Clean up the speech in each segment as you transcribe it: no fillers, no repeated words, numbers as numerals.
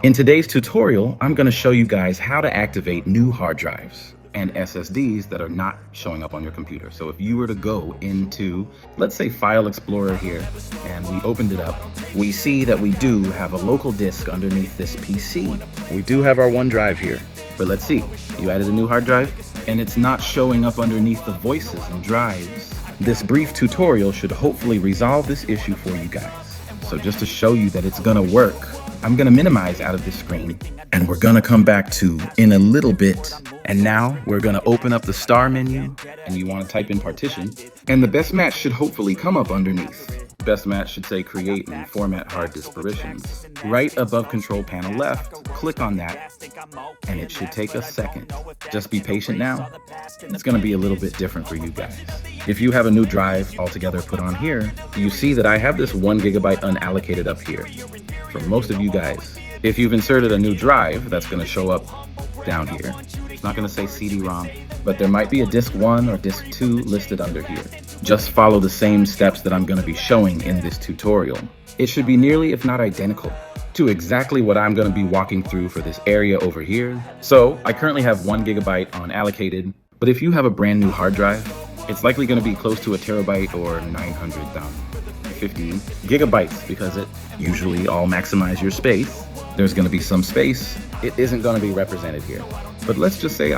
In today's tutorial, I'm going to show you guys how to activate new hard drives and SSDs that are not showing up on your computer. So if you were to go into, let's say, File Explorer here, and we opened it up, we see that we do have a local disk underneath this PC. We do have our OneDrive here, but let's see, you added a new hard drive, and it's not showing up underneath the voices and drives. This brief tutorial should hopefully resolve this issue for you guys. So just to show you that it's gonna work, I'm gonna minimize out of this screen, and we're gonna come back to in a little bit. And now we're gonna open up the star menu, and you wanna type in partition, and the best match should hopefully come up underneath. Best match should say create and format hard disk partitions. Right above control panel left, click on that, and it should take a second. Just be patient now. It's gonna be a little bit different for you guys. If you have a new drive altogether put on here, you see that I have this 1 GB unallocated up here. For most of you guys, if you've inserted a new drive, that's gonna show up down here. It's not gonna say CD-ROM, but there might be a disk 1 or disk 2 listed under here. Just follow the same steps that I'm gonna be showing in this tutorial. It should be nearly, if not identical, to exactly what I'm gonna be walking through for this area over here. So I currently have 1 GB unallocated, but if you have a brand new hard drive, it's likely gonna be close to a terabyte or 950 gigabytes because it usually all maximize your space. There's gonna be some space. It isn't gonna be represented here. But let's just say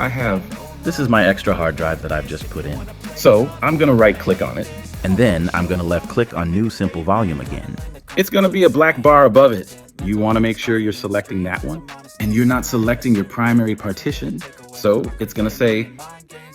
this is my extra hard drive that I've just put in. So I'm gonna right click on it, and then I'm gonna left click on new simple volume again. It's gonna be a black bar above it. You wanna make sure you're selecting that one, and you're not selecting your primary partition. So it's gonna say,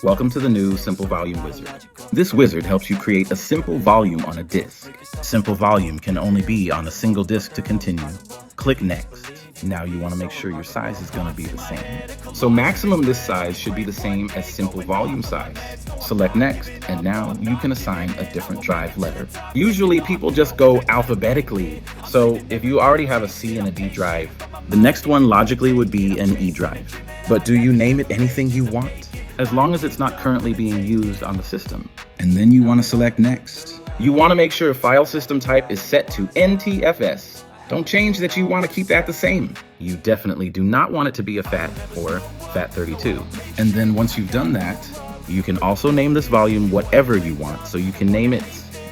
welcome to the new Simple Volume Wizard. This wizard helps you create a simple volume on a disk. Simple volume can only be on a single disk to continue. Click next. Now you want to make sure your size is going to be the same. So maximum disk size should be the same as simple volume size. Select next, and now you can assign a different drive letter. Usually people just go alphabetically. So if you already have a C and a D drive, the next one logically would be an E drive. But do you name it anything you want, as long as it's not currently being used on the system. And then you want to select next. You want to make sure file system type is set to NTFS. Don't change that, you want to keep that the same. You definitely do not want it to be a FAT or FAT32. And then once you've done that, you can also name this volume whatever you want. So you can name it,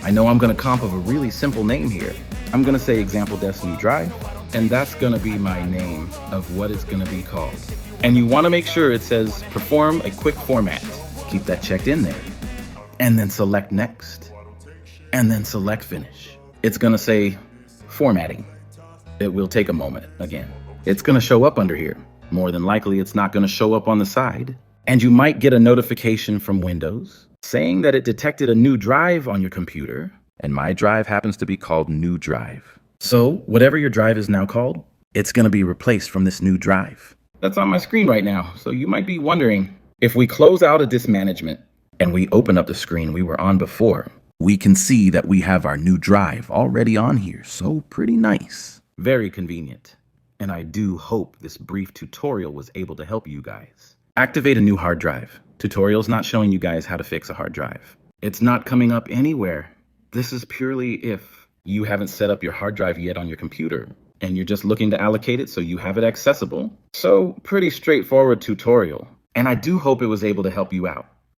I know I'm going to comp of a really simple name here. I'm going to say example Destiny Drive, and that's going to be my name of what it's going to be called. And you want to make sure it says perform a quick format. Keep that checked in there. And then select next. And then select finish. It's going to say formatting. It will take a moment again. It's going to show up under here. More than likely, it's not going to show up on the side. And you might get a notification from Windows saying that it detected a new drive on your computer. And my drive happens to be called new drive. So whatever your drive is now called, it's going to be replaced from this new drive. That's on my screen right now. So you might be wondering, if we close out of disk management and we open up the screen we were on before, we can see that we have our new drive already on here. So pretty nice. Very convenient. And I do hope this brief tutorial was able to help you guys. Activate a new hard drive. Tutorial's not showing you guys how to fix a hard drive. It's not coming up anywhere. This is purely if you haven't set up your hard drive yet on your computer and you're just looking to allocate it so you have it accessible. So pretty straightforward tutorial. And I do hope it was able to help you out.